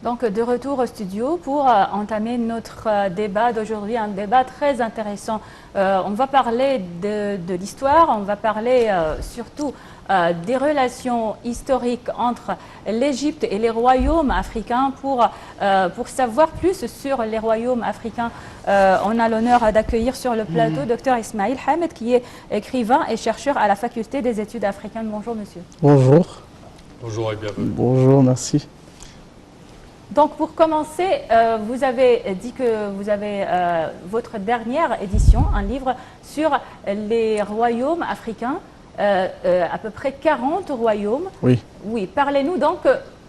Donc, de retour au studio pour entamer notre débat d'aujourd'hui, un débat très intéressant. On va parler de l'histoire, on va parler surtout des relations historiques entre l'Égypte et les royaumes africains. Pour savoir plus sur les royaumes africains, on a l'honneur d'accueillir sur le plateau Dr Ismail Hamed, qui est écrivain et chercheur à la Faculté des études africaines. Bonjour, monsieur. Bonjour. Bonjour et bienvenue. Bonjour, merci. Donc, pour commencer, vous avez dit que vous avez votre dernière édition, un livre sur les royaumes africains, à peu près 40 royaumes. Oui. Oui, parlez-nous donc,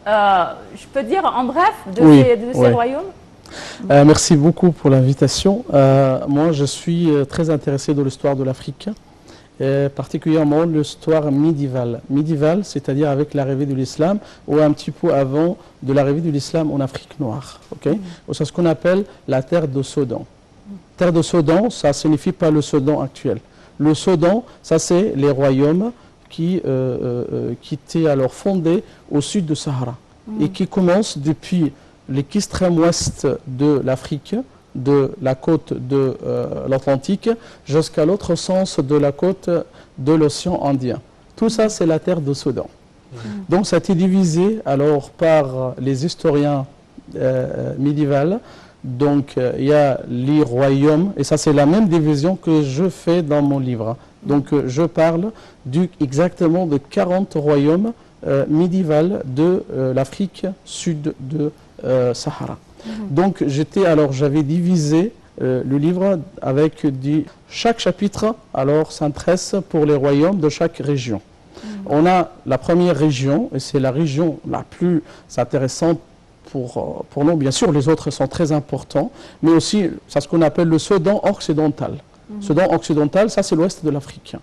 je peux dire en bref, de ces royaumes. Merci beaucoup pour l'invitation. Moi, je suis très intéressé dans l'histoire de l'Afrique, particulièrement l'histoire médiévale. Médiévale, c'est-à-dire avec l'arrivée de l'islam, ou un petit peu avant de l'arrivée de l'islam en Afrique noire. Okay? C'est ce qu'on appelle la terre de Soudan. Terre de Soudan, ça ne signifie pas le Soudan actuel. Le Soudan, ça c'est les royaumes qui étaient alors fondés au sud du Sahara et qui commencent depuis l'extrême ouest de l'Afrique, de la côte de l'Atlantique jusqu'à l'autre sens de la côte de l'océan Indien. Tout ça, c'est la terre de Soudan. Donc, ça a été divisé alors par les historiens médiévaux. Donc, il y a les royaumes, et ça, c'est la même division que je fais dans mon livre. Donc, je parle exactement de 40 royaumes médiévaux de l'Afrique sud de Sahara. Donc, j'avais divisé le livre avec chaque chapitre, alors, s'intéresse pour les royaumes de chaque région. On a la première région, et c'est la région la plus intéressante pour nous. Bien sûr, les autres sont très importants, mais aussi, c'est ce qu'on appelle le Soudan occidental. Soudan occidental, ça, c'est l'ouest de l'Afrique,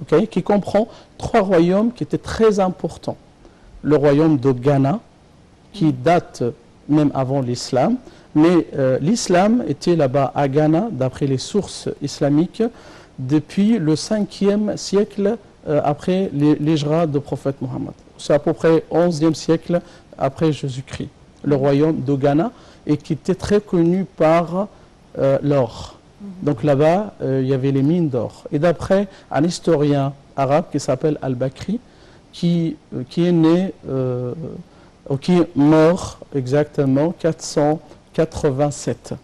okay, qui comprend 3 royaumes qui étaient très importants. Le royaume de Ghana, qui date même avant l'islam, mais l'islam était là-bas à Ghana, d'après les sources islamiques, depuis le 5e siècle après l'hijra du prophète Mohammed. C'est à peu près 11e siècle après Jésus-Christ. Le royaume de Ghana, et qui était très connu par l'or. Donc là-bas, il y avait les mines d'or. Et d'après un historien arabe qui s'appelle Al-Bakri, qui est mort exactement 487.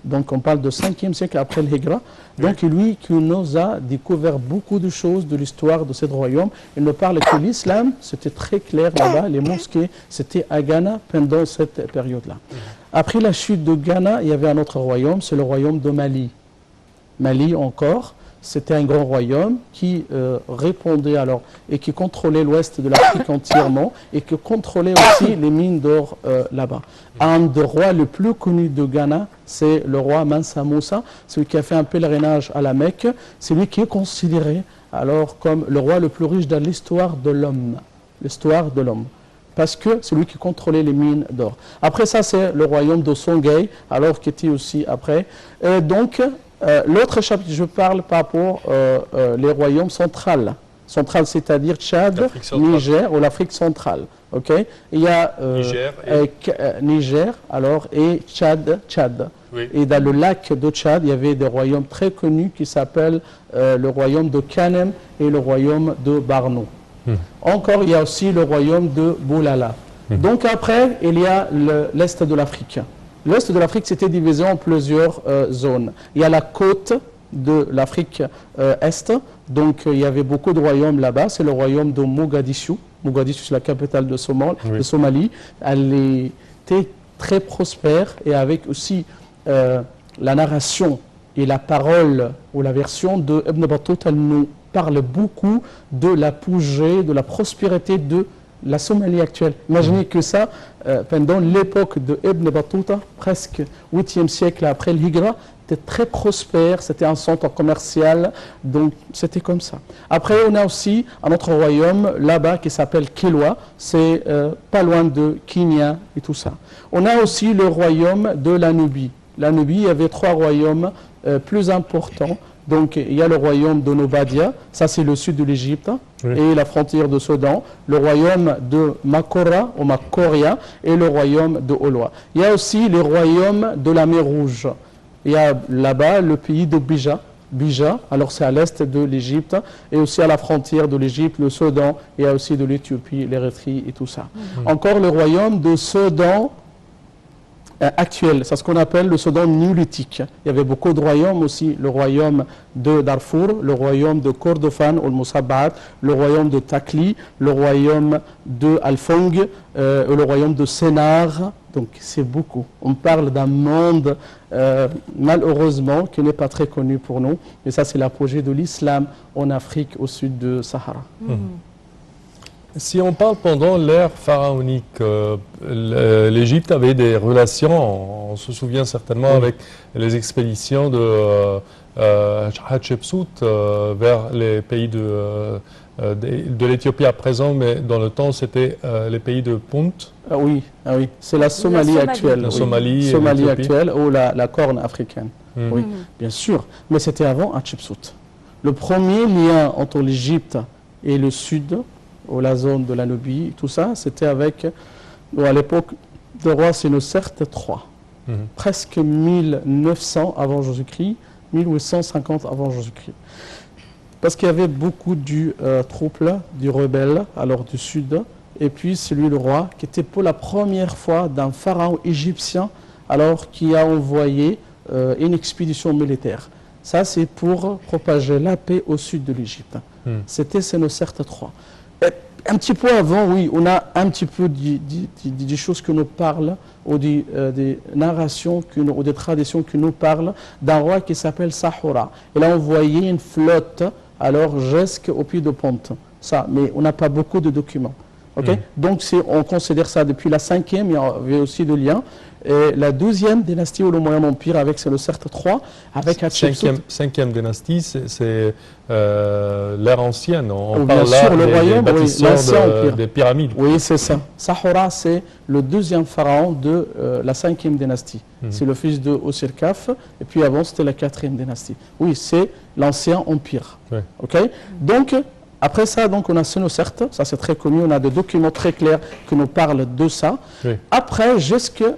Donc on parle de 5e siècle après le Hijra. Donc lui qui nous a découvert beaucoup de choses de l'histoire de ce royaume. Il nous parle que l'islam, c'était très clair là-bas, les mosquées, c'était à Ghana pendant cette période-là. Après la chute de Ghana, il y avait un autre royaume, c'est le royaume de Mali. Mali encore, c'était un grand royaume qui répondait alors et qui contrôlait l'ouest de l'Afrique entièrement et qui contrôlait aussi les mines d'or là-bas. Un des rois les plus connus de Ghana, c'est le roi Mansa Moussa, celui qui a fait un pèlerinage à la Mecque. C'est lui qui est considéré alors comme le roi le plus riche dans l'histoire de l'homme. L'histoire de l'homme. Parce que c'est lui qui contrôlait les mines d'or. Après ça, c'est le royaume de Songhai, alors qui était aussi après. L'autre chapitre, je parle par rapport les royaumes centrales. Central, c'est-à-dire Tchad, Niger ou l'Afrique centrale. Okay? Il y a Niger alors, et Tchad. Oui. Et dans le lac de Tchad, il y avait des royaumes très connus qui s'appellent le royaume de Kanem et le royaume de Barno. Encore, il y a aussi le royaume de Boulala. Donc après, il y a l'Est de l'Afrique. L'Est de l'Afrique, c'était divisé en plusieurs zones. Il y a la côte de l'Afrique Est, donc il y avait beaucoup de royaumes là-bas. C'est le royaume de Mogadiscio. Mogadiscio, c'est la capitale de Somalie. Elle était très prospère et avec aussi la narration et la parole ou la version de Ibn Battuta, elle nous parle beaucoup de l'apogée, de la prospérité de la Somalie actuelle. Imaginez que ça, pendant l'époque de Ibn Battuta, presque 8e siècle après le Hijra, c'était très prospère, c'était un centre commercial, donc c'était comme ça. Après, on a aussi un autre royaume là-bas qui s'appelle Kilwa, c'est pas loin de Kenya et tout ça. On a aussi le royaume de la Nubie. La Nubie, il y avait 3 royaumes plus importants Donc il y a le royaume de Nobadia, ça c'est le sud de l'Égypte, Oui. et la frontière de Soudan, le royaume de Makora ou Makoria et le royaume de Oloa. Il y a aussi les royaumes de la mer Rouge. Il y a là-bas le pays de Bija, alors c'est à l'est de l'Égypte, et aussi à la frontière de l'Égypte, le Soudan, il y a aussi de l'Éthiopie, l'Érythrée et tout ça. Encore le royaume de Soudan actuel, c'est ce qu'on appelle le Soudan néolithique. Il y avait beaucoup de royaumes aussi, le royaume de Darfour, le royaume de Kordofan ou Moussabat, le royaume de Takli, le royaume de Alfong, le royaume de Sénar. Donc c'est beaucoup. On parle d'un monde malheureusement qui n'est pas très connu pour nous, mais ça c'est l'apogée de l'islam en Afrique au sud de Sahara. Si on parle pendant l'ère pharaonique, l'Égypte avait des relations, on se souvient certainement, avec les expéditions de Hatshepsut vers les pays de l'Éthiopie à présent, mais dans le temps c'était les pays de Punt. Oui, c'est la Somalie actuelle. La oui. Somalie et actuelle ou la Corne africaine. Oui, bien sûr. Mais c'était avant Hatshepsut. Le premier lien entre l'Égypte et le sud, ou la zone de la Nubie, tout ça, c'était avec, à l'époque de roi Sénocerte III. Presque 1900 avant Jésus-Christ, 1850 avant Jésus-Christ. Parce qu'il y avait beaucoup de troupes, du rebelle, alors du sud, et puis celui le roi, qui était pour la première fois d'un pharaon égyptien, alors qui a envoyé une expédition militaire. Ça, c'est pour propager la paix au sud de l'Égypte. C'était Sénocerte III. Un petit peu avant, oui, on a un petit peu des choses qui nous parlent, ou des narrations ou des traditions qui nous parlent d'un roi qui s'appelle Sahura. Il a envoyé une flotte, alors jusqu'au pied de Ponte. Ça, mais on n'a pas beaucoup de documents. Okay? Donc on considère ça depuis la 5e, il y avait aussi de liens. Et la 12e dynastie ou le Moyen Empire avec Sénocerte III, avec Hatshepsut. 5e dynastie, c'est l'ère ancienne. On bien parle sûr, là le royaume, des bâtisseurs des pyramides. Oui, c'est ça. Sahura, c'est le deuxième pharaon de la 5e dynastie. C'est le fils de Osirkaf, et puis avant, c'était la 4e dynastie. Oui, c'est l'ancien empire. Oui. Okay? Donc, après ça, donc, on a Sénocerte, ça c'est très connu, on a des documents très clairs qui nous parlent de ça. Oui. Après, jusqu'à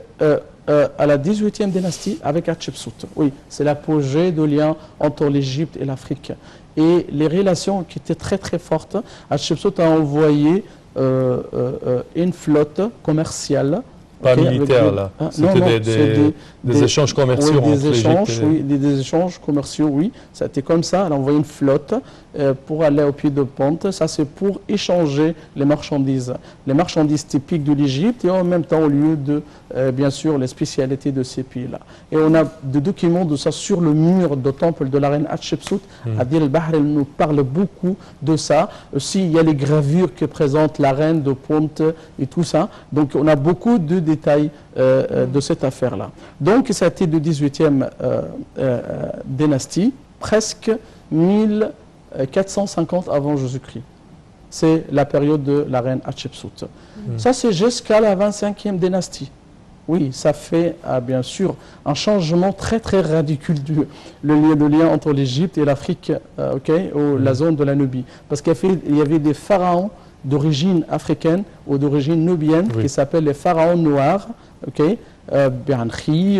la 18e dynastie avec Hatshepsut. Oui, c'est l'apogée de lien entre l'Égypte et l'Afrique. Et les relations qui étaient très très fortes, Hatshepsut a envoyé une flotte commerciale. Pas militaire, là. C'était des échanges commerciaux oui, entre l'Égypte et... des échanges commerciaux, oui. C'était comme ça. Elle a envoyé une flotte pour aller au pied de Ponte. Ça, c'est pour échanger les marchandises typiques de l'Égypte et en même temps au lieu de, bien sûr, les spécialités de ces pays-là. Et on a des documents de ça sur le mur du temple de la reine Hatshepsut. Adil al-Bahr, elle nous parle beaucoup de ça. Aussi, il y a les gravures qui présentent la reine de Ponte et tout ça. Donc, on a beaucoup de détails de cette affaire-là. Donc, ça a été de 18e dynastie, presque 1450 avant Jésus-Christ. C'est la période de la reine Hatshepsut. Ça, c'est jusqu'à la 25e dynastie. Oui, ça fait bien sûr un changement très très radical le lien entre l'Égypte et l'Afrique, ou la zone de la Nubie. Parce qu'il y avait des pharaons d'origine africaine ou d'origine nubienne qui s'appellent les pharaons noirs, Bernkhi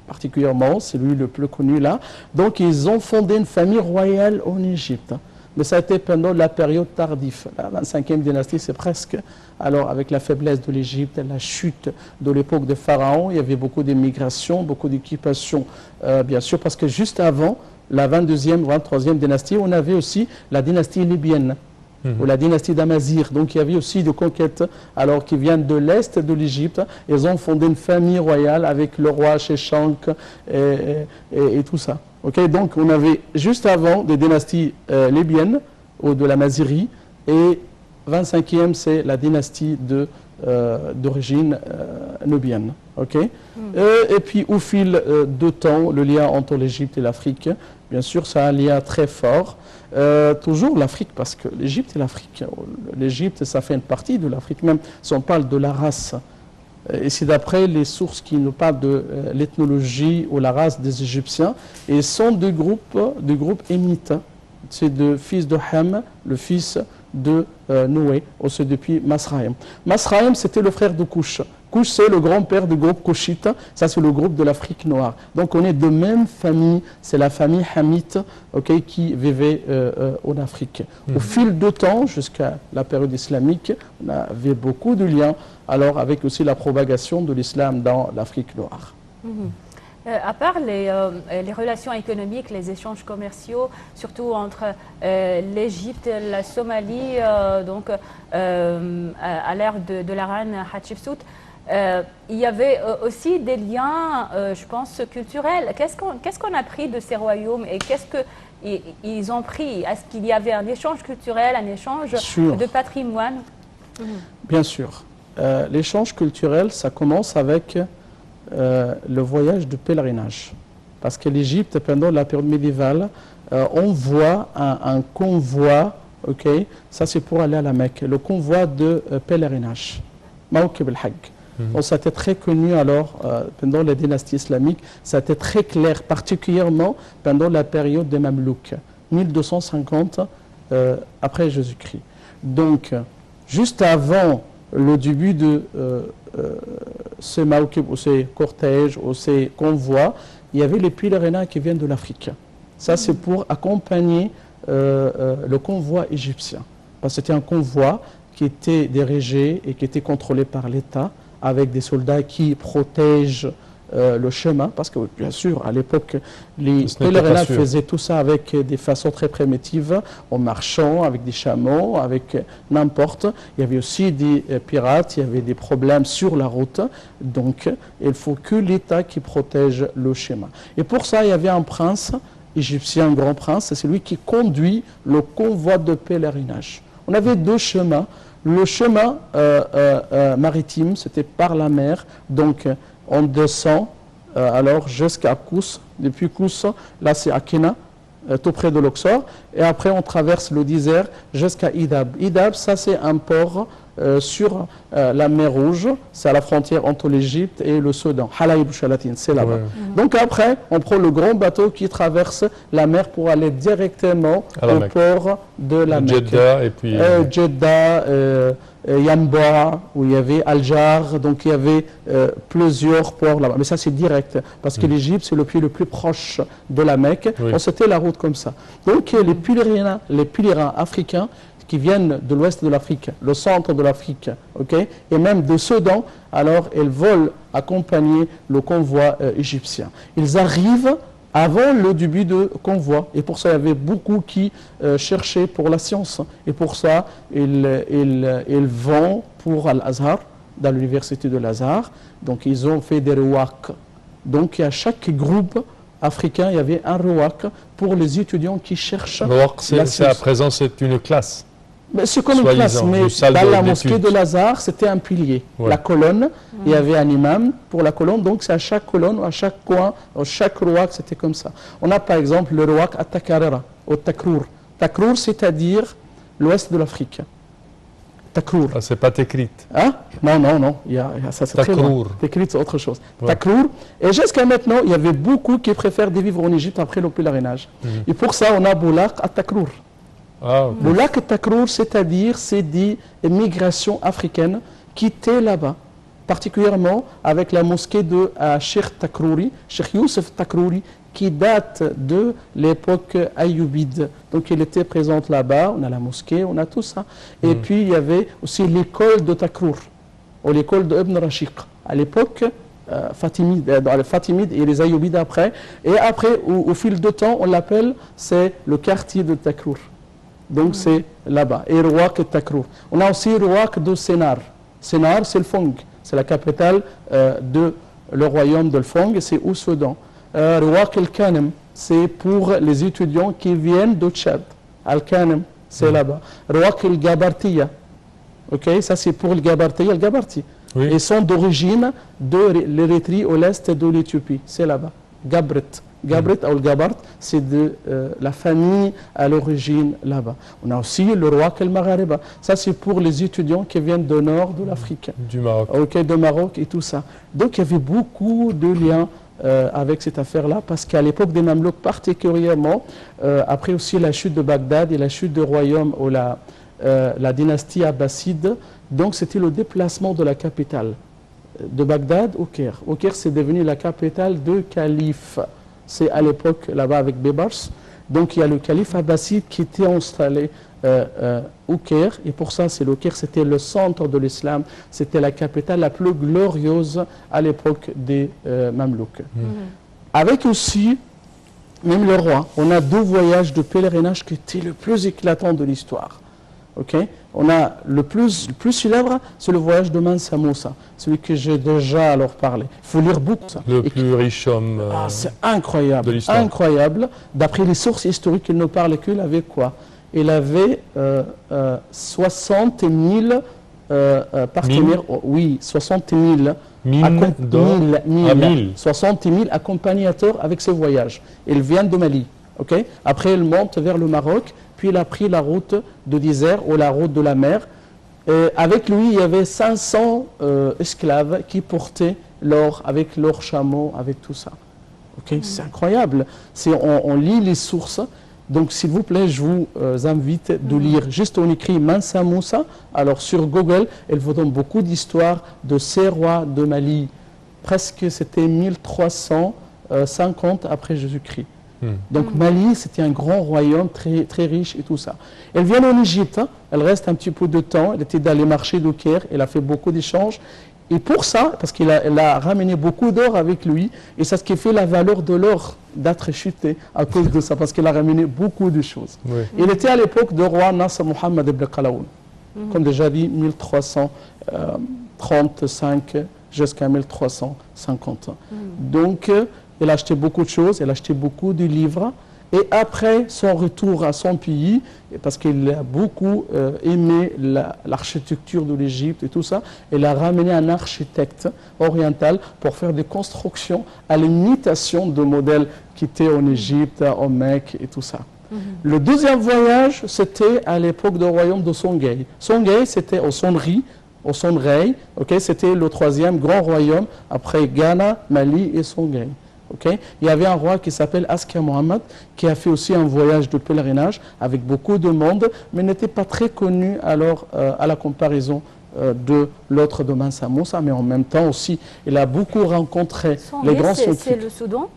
particulièrement, c'est lui le plus connu là. Donc ils ont fondé une famille royale en Égypte. Mais ça a été pendant la période tardive. La 25e dynastie, c'est presque, alors avec la faiblesse de l'Égypte, la chute de l'époque des pharaons, il y avait beaucoup d'immigration, beaucoup d'équipation, bien sûr, parce que juste avant la 22e, 23e dynastie, on avait aussi la dynastie libyenne. Ou la dynastie d'Amazir. Donc il y avait aussi des conquêtes alors, qui viennent de l'est de l'Égypte. Ils ont fondé une famille royale avec le roi Sheshank et tout ça. Donc on avait juste avant des dynasties libyennes ou de la Mazirie et 25e c'est la dynastie d'origine nubienne. Et puis au fil de temps, le lien entre l'Égypte et l'Afrique, bien sûr, c'est un lien très fort. Toujours l'Afrique, parce que l'Égypte et l'Afrique, l'Égypte, ça fait une partie de l'Afrique, même si on parle de la race Et c'est d'après les sources qui nous parlent de l'ethnologie ou la race des Égyptiens. Et ils sont du groupe émite. C'est le fils de Ham, le fils de Noé, aussi depuis Masraïm. Masraïm, c'était le frère de Couch. Couch, c'est le grand-père du groupe Couchite. Ça, c'est le groupe de l'Afrique noire. Donc, on est de même famille. C'est la famille Hamite, qui vivait en Afrique. Au fil du temps, jusqu'à la période islamique, on avait beaucoup de liens, alors avec aussi la propagation de l'islam dans l'Afrique noire. À part les relations économiques, les échanges commerciaux, surtout entre l'Égypte et la Somalie, donc à l'ère de la reine Hatshepsut, il y avait aussi des liens, je pense, culturels. Qu'est-ce qu'on a pris de ces royaumes et qu'est-ce qu'ils ont pris? Est-ce qu'il y avait un échange culturel, un échange de patrimoine? Bien sûr. L'échange culturel, ça commence avec le voyage de pèlerinage. Parce que l'Égypte, pendant la période médiévale, on voit un convoi, ça c'est pour aller à la Mecque, le convoi de pèlerinage, Mawkib al-Hajj. Ça a été très connu alors pendant les dynasties islamiques, ça a été très clair, particulièrement pendant la période des Mamelouks, 1250 après Jésus-Christ. Donc, juste avant le début de ces mawkib ou ces cortèges ou ces convois, il y avait les pèlerins qui viennent de l'Afrique. Ça, c'est pour accompagner le convoi égyptien. Parce que c'était un convoi qui était dirigé et qui était contrôlé par l'État avec des soldats qui protègent le chemin, parce que bien sûr à l'époque les pèlerins faisaient tout ça avec des façons très primitives, en marchant avec des chameaux, avec n'importe. Il y avait aussi des pirates, il y avait des problèmes sur la route, donc il faut que l'État qui protège le chemin. Et pour ça il y avait un prince égyptien, un grand prince, c'est celui qui conduit le convoi de pèlerinage. On avait deux chemins. Le chemin maritime, c'était par la mer, donc on descend alors jusqu'à Kous. Depuis Kous, là c'est à Kena, tout près de Luxor. Et après on traverse le désert jusqu'à Idab. Idab, ça c'est un port sur la mer Rouge. C'est à la frontière entre l'Égypte et le Soudan. Halaïb Chalatin, c'est là-bas. Donc après, on prend le grand bateau qui traverse la mer pour aller directement au port de la Mecque. Jeddah et puis... Jeddah, Yamboa, où il y avait Al-Jar, donc il y avait plusieurs ports là-bas. Mais ça, c'est direct, parce que l'Égypte, c'est le pays le plus proche de la Mecque. On c'était la route comme ça. Donc les pèlerins africains qui viennent de l'ouest de l'Afrique, le centre de l'Afrique, et même de Soudan, alors ils veulent accompagner le convoi égyptien. Ils arrivent avant le début de convoi. Et pour ça, il y avait beaucoup qui cherchaient pour la science. Et pour ça, ils vont pour Al-Azhar, dans l'université de l'Azhar. Donc, ils ont fait des rouaks. Donc, à chaque groupe africain, il y avait un rouak pour les étudiants qui cherchent la science. À présent, c'est une classe. C'est comme une classe, mais dans la mosquée de Lazare, c'était un pilier. La colonne, il y avait un imam pour la colonne, donc c'est à chaque colonne, à chaque coin, à chaque rouak, c'était comme ça. On a par exemple le rouak à Takarera, au Takrour. Takrour, c'est-à-dire l'ouest de l'Afrique. Takrour. Ah, c'est pas Tekrit. Hein? Non, ça c'est très loin. Tekrit, c'est autre chose. Takrour. Et jusqu'à maintenant, il y avait beaucoup qui préfèrent de vivre en Égypte après le pèlerinage. Et pour ça, on a Boulak à Takrour. Le lac Takrour, c'est-à-dire c'est des migrations africaines qui étaient là-bas, particulièrement avec la mosquée de Cheikh Takrouri, Cheikh Youssef Takrouri, qui date de l'époque ayoubide. Donc il était présent là-bas, on a la mosquée, on a tout ça. Et puis il y avait aussi l'école de Takrour, ou l'école de Ibn Rashiq, à l'époque Fatimide et les ayyoubides après. Et après, au fil du temps, on l'appelle, c'est le quartier de Takrour. Donc c'est là-bas. Et Rouak et Takrour. On a aussi Rouak de Sénar. Sénar, c'est le Fong. C'est la capitale de le royaume de Fong, c'est au Soudan. Rouak el-Kanem, c'est pour les étudiants qui viennent de Tchad. Al-Kanem, c'est là-bas. Rouak el-Gabartiya. Ça c'est pour le Gabartiya, le Gabarti. Ils sont d'origine de l'Érythrée au l'est de l'Éthiopie. C'est là-bas. Gabret. Gabrit ou le Gabart, c'est de la famille à l'origine là-bas. On a aussi le roi El Maghariba. Ça, c'est pour les étudiants qui viennent du nord de l'Afrique. Du Maroc. Ok, de Maroc et tout ça. Donc, il y avait beaucoup de liens avec cette affaire-là, parce qu'à l'époque des Mamelouks particulièrement, après aussi la chute de Bagdad et la chute du royaume ou la dynastie abbasside, donc c'était le déplacement de la capitale de Bagdad au Caire. Au Caire, c'est devenu la capitale de calife. C'est à l'époque là-bas avec Bébars. Donc il y a le calife abbasside qui était installé au Caire, et pour ça, c'est le Caire, c'était le centre de l'islam, c'était la capitale la plus glorieuse à l'époque des Mamelouks. Avec aussi, même le roi, on a 2 voyages de pèlerinage qui étaient le plus éclatants de l'histoire. Okay. On a le plus célèbre, c'est le voyage de Mansa Moussa, celui que j'ai déjà alors parlé. Il faut lire beaucoup ça. Le plus riche homme c'est incroyable, de l'histoire. incroyable. D'après les sources historiques, il ne parlait qu'il avait quoi? Il avait 60 000 partenaires, oui, 60 000. 60 000 accompagnateurs avec ce voyage. Il vient de Mali. Okay. Après, il monte vers le Maroc, puis il a pris la route de désert ou la route de la mer. Avec lui, il y avait 500 esclaves qui portaient l'or avec leurs chameaux, avec tout ça. Okay. C'est incroyable. On lit les sources. Donc, s'il vous plaît, je vous invite de lire. Juste, on écrit Mansa Moussa. Alors, sur Google, elle vous donne beaucoup d'histoires de ces rois de Mali. Presque, c'était 1350 après Jésus-Christ. Donc Mali, c'était un grand royaume très, très riche et tout ça. Elle vient en Égypte, elle reste un petit peu de temps, elle était dans les marchés de Caire, elle a fait beaucoup d'échanges. Et pour ça, parce qu'elle a ramené beaucoup d'or avec lui, et c'est ce qui fait la valeur de l'or d'être chuté à cause de ça, parce qu'elle a ramené beaucoup de choses. Oui. Il était à l'époque de roi Nasser Mohammed ibn Qalaoun, comme déjà dit, 1335 jusqu'à 1350. Donc, elle a acheté beaucoup de choses, elle a acheté beaucoup de livres. Et après son retour à son pays, parce qu'il a beaucoup aimé l'architecture de l'Égypte et tout ça, elle a ramené un architecte oriental pour faire des constructions à l'imitation de modèles qui étaient en Égypte, en Mecque et tout ça. Le deuxième voyage, c'était à l'époque du royaume de Songhai. Songhai, c'était au Sonrhi, okay, c'était le 3e grand royaume après Ghana, Mali et Songhai. Okay. Il y avait un roi qui s'appelle Aska Mohammed qui a fait aussi un voyage de pèlerinage avec beaucoup de monde, mais n'était pas très connu alors à la comparaison de l'autre de Mansa Moussa, mais en même temps aussi, il a beaucoup rencontré les grands scientifiques. C'est le Soudan?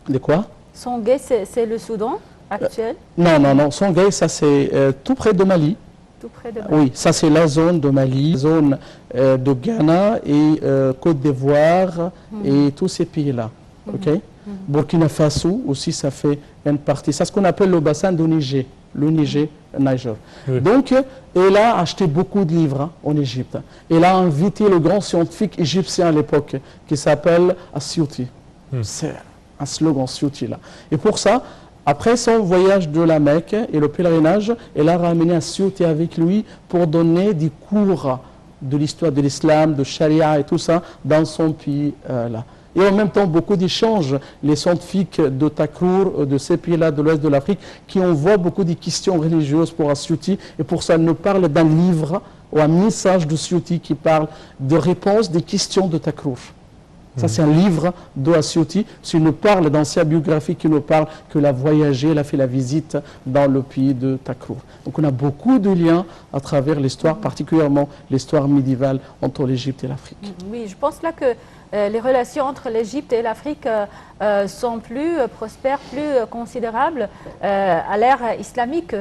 De quoi? Songhai, c'est le Soudan actuel? Non, Songhai, ça c'est tout près de Mali. Tout près de Mali. Oui, ça c'est la zone de Mali, la zone de Ghana et Côte d'Ivoire et tous ces pays-là. Okay. Burkina Faso aussi, ça fait une partie. C'est ce qu'on appelle le bassin de Niger, le Niger. Oui. Donc, elle a acheté beaucoup de livres en Égypte. Elle a invité le grand scientifique égyptien à l'époque qui s'appelle Asyouti. C'est un slogan Asyouti là. Et pour ça, après son voyage de la Mecque et le pèlerinage, elle a ramené Asyouti avec lui pour donner des cours de l'histoire de l'islam, de charia et tout ça dans son pays là. Et en même temps, beaucoup d'échanges, les scientifiques de Takour, de ces pays-là de l'ouest de l'Afrique, qui envoient beaucoup de questions religieuses pour Asyouti. Et pour ça, ils nous parlent d'un livre ou un message de Asyouti qui parle de réponse des questions de Takour. Ça, c'est un livre de Asyouti. Il nous parle dans sa biographie, qui nous parle qu'il a voyagé, il a fait la visite dans le pays de Takour. Donc, on a beaucoup de liens à travers l'histoire, particulièrement l'histoire médiévale entre l'Égypte et l'Afrique. Oui, je pense là que les relations entre l'Égypte et l'Afrique sont plus prospères, plus considérables à l'ère islamique,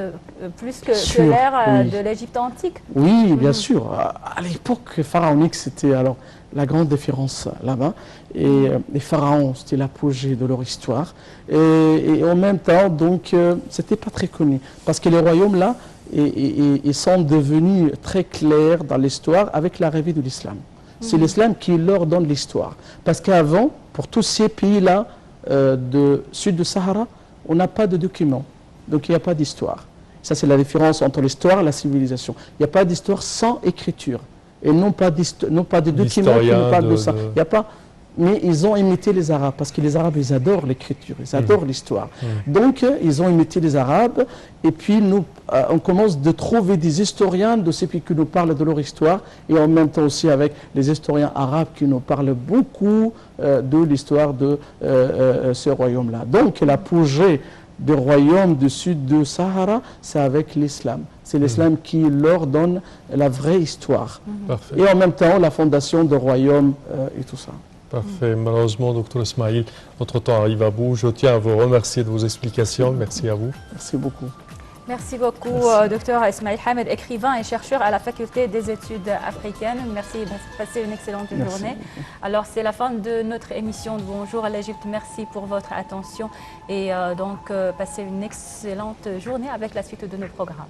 plus que l'ère de l'Égypte antique. Oui, bien sûr. À l'époque pharaonique, c'était alors la grande différence là-bas. Et les pharaons, c'était l'apogée de leur histoire. Et en même temps, donc, c'était pas très connu. Parce que les royaumes, là, ils sont devenus très clairs dans l'histoire avec l'arrivée de l'islam. C'est l'islam qui leur donne l'histoire. Parce qu'avant, pour tous ces pays-là, de sud du Sahara, on n'a pas de documents. Donc il n'y a pas d'histoire. Ça, c'est la différence entre l'histoire et la civilisation. Il n'y a pas d'histoire sans écriture. Et non pas de documents qui nous parlent de ça. Il n'y a pas mais ils ont imité les Arabes, parce que les Arabes, ils adorent l'écriture, ils adorent l'histoire. Donc, ils ont imité les Arabes, et puis nous, on commence de trouver des historiens de ceux qui nous parlent de leur histoire, et en même temps aussi avec les historiens arabes qui nous parlent beaucoup de l'histoire de ce royaume-là. Donc, l'apogée des royaumes du sud du Sahara, c'est avec l'islam. C'est l'islam qui leur donne la vraie histoire. Parfait. Et en même temps, la fondation de royaumes et tout ça. Parfait. Malheureusement, Dr Ismail, notre temps arrive à bout. Je tiens à vous remercier de vos explications. Merci à vous. Merci beaucoup. Merci beaucoup, Dr Ismail Hamed, écrivain et chercheur à la Faculté des études africaines. Merci, passez une excellente journée. Alors, c'est la fin de notre émission de Bonjour à l'Égypte. Merci pour votre attention et donc, passez une excellente journée avec la suite de nos programmes.